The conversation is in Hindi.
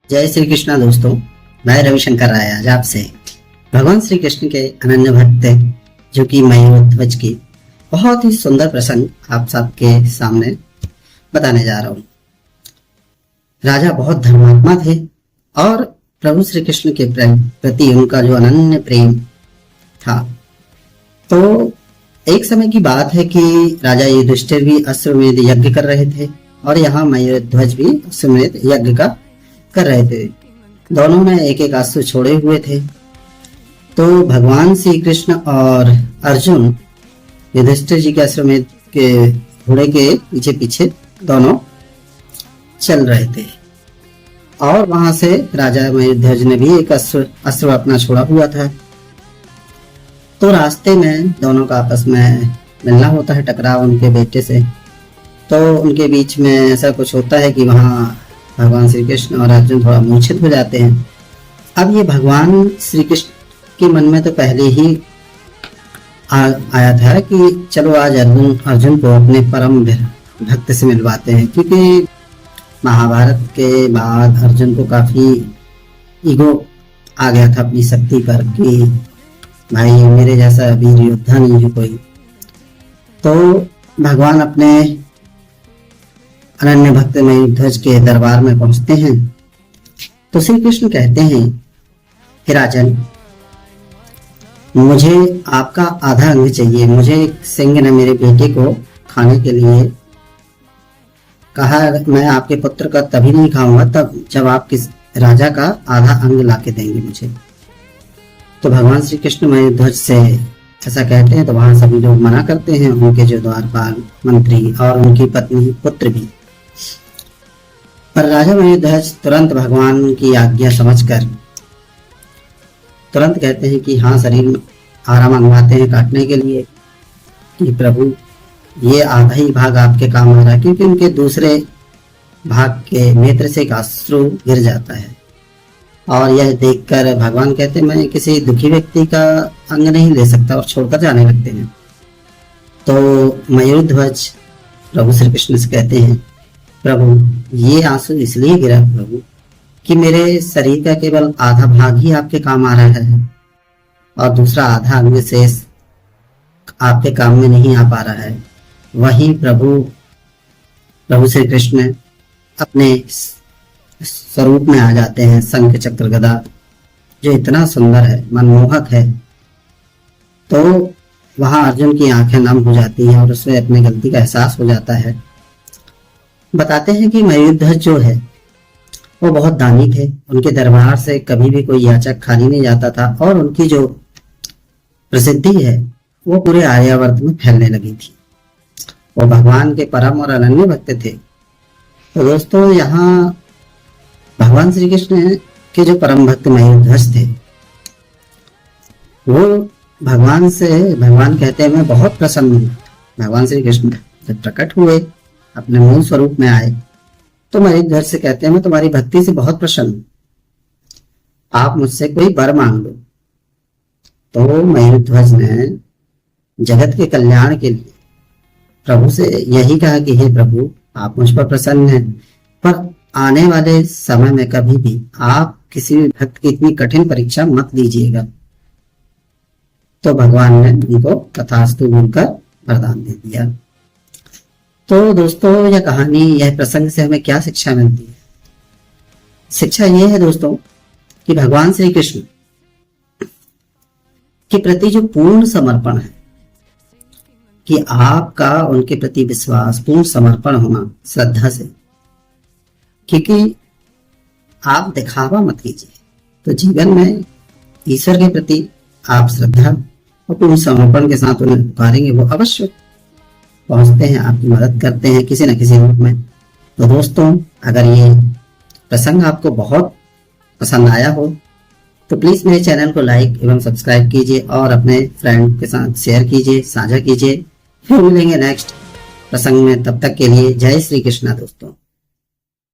जय श्री कृष्णा दोस्तों, मैं रविशंकर राय आज आपसे भगवान श्री कृष्ण के अनन्य भक्त जो कि मयूरध्वज की बहुत ही सुंदर प्रसंग आप सबके सामने बताने जा रहा हूँ। राजा बहुत धर्मात्मा थे और प्रभु श्री कृष्ण के प्रति उनका जो अनन्य प्रेम था। तो एक समय की बात है कि राजा युधिष्ठिर भी अश्वमेध यज्ञ कर रहे थे और यहाँ मयूरध्वज भी अश्वमेध यज्ञ का कर रहे थे। दोनों ने एक एक अश्व छोड़े हुए थे। तो भगवान श्री कृष्ण और अर्जुन युधिष्ठिर जी के अश्वमेध के घोड़े के पीछे पीछे दोनों चल रहे थे और वहां से राजा मयूरध्वज ने भी एक अश्व अपना छोड़ा हुआ था। तो रास्ते में दोनों का आपस में मिलना होता है, टकराव उनके बेटे से। तो उनके बीच में ऐसा कुछ होता है कि वहाँ भगवान श्री कृष्ण और अर्जुन थोड़ा मूर्छित हो जाते हैं। अब ये भगवान श्री कृष्ण के मन में तो पहले ही आया था कि चलो आज अर्जुन को अपने परम भक्त से मिलवाते हैं, क्योंकि महाभारत के बाद अर्जुन को काफी ईगो आ गया था अपनी शक्ति पर कि भाई मेरे जैसा वीर योद्धा नहीं है कोई। तो भगवान अपने अनन्य भक्त मयूरध्वज के दरबार में पहुंचते हैं। तो श्री कृष्ण कहते हैं कि राजन, मुझे आपका आधा अंग चाहिए। मुझे सिंह ने मेरे बेटे को खाने के लिए कहा, मैं आपके पुत्र का तभी नहीं खाऊंगा तब जब आप किस राजा का आधा अंग लाके देंगे मुझे। तो भगवान श्री कृष्ण मयूरध्वज से ऐसा कहते हैं तो वहां सभी लोग मना करते हैं, उनके जो द्वारपाल मंत्री और उनकी पत्नी पुत्र भी। पर राजा मयूरध्वज तुरंत भगवान की आज्ञा समझकर तुरंत कहते हैं कि हाँ, शरीर में आराम मंगवाते हैं काटने के लिए कि प्रभु ये आधा ही भाग आपके काम आ रहा है, क्योंकि उनके दूसरे भाग के नेत्र से एक अश्रु गिर जाता है। और यह देखकर भगवान कहते हैं मैं किसी दुखी व्यक्ति का अंग नहीं ले सकता और छोड़कर जाने लगते हैं। तो मयूरध्वज प्रभु श्री कृष्ण से कहते हैं, प्रभु ये आंसू इसलिए गिरा प्रभु कि मेरे शरीर का केवल आधा भाग ही आपके काम आ रहा है और दूसरा आधा अंग शेष आपके काम में नहीं आ पा रहा है। वहीं प्रभु श्री कृष्ण अपने स्वरूप में आ जाते हैं, शंख चक्र गदा जो इतना सुंदर है, मनमोहक है। तो वहां अर्जुन की आंखें नम हो जाती हैं और उसे अपनी गलती का एहसास हो जाता है। बताते हैं कि मयूरध्वज जो है वो बहुत दानी थे। उनके दरबार से कभी भी कोई याचक खाली नहीं जाता था और उनकी जो प्रसिद्धि है वो पूरे आर्यावर्त में फैलने लगी थी। वो भगवान के परम और अनन्य भक्त थे। तो दोस्तों, यहाँ भगवान श्री कृष्ण के जो परम भक्त मयूरध्वज थे वो भगवान कहते हैं मैं बहुत प्रसन्न हूँ। भगवान श्री कृष्ण जब प्रकट हुए अपने मूल स्वरूप में आए तो मयूरध्वज से कहते हैं मैं तुम्हारी भक्ति से बहुत प्रसन्न हूँ, आप मुझसे कोई वर मांग लो। तो मयूरध्वज ने जगत के कल्याण के लिए प्रभु से यही कहा कि हे प्रभु, आप मुझ पर प्रसन्न हैं, पर आने वाले समय में कभी भी आप किसी भी भक्त की इतनी कठिन परीक्षा मत दीजिएगा। तो भगवान ने उनको तथास्तु बोलकर वरदान दे दिया। तो दोस्तों, यह कहानी, यह प्रसंग से हमें क्या शिक्षा मिलती है? शिक्षा यह है दोस्तों कि भगवान श्री कृष्ण के प्रति जो पूर्ण समर्पण है, कि आपका उनके प्रति विश्वास, पूर्ण समर्पण होना श्रद्धा से, क्योंकि आप दिखावा मत कीजिए। तो जीवन में ईश्वर के प्रति आप श्रद्धा और पूर्ण समर्पण के साथ उन्हें पुकारेंगे, वो अवश्य पहुंचते हैं, आपकी मदद करते हैं किसी न किसी रूप में। तो दोस्तों, अगर ये प्रसंग आपको बहुत पसंद आया हो तो प्लीज मेरे चैनल को लाइक एवं सब्सक्राइब कीजिए और अपने फ्रेंड के साथ शेयर कीजिए, साझा कीजिए। फिर मिलेंगे नेक्स्ट प्रसंग में, तब तक के लिए जय श्री कृष्णा दोस्तों।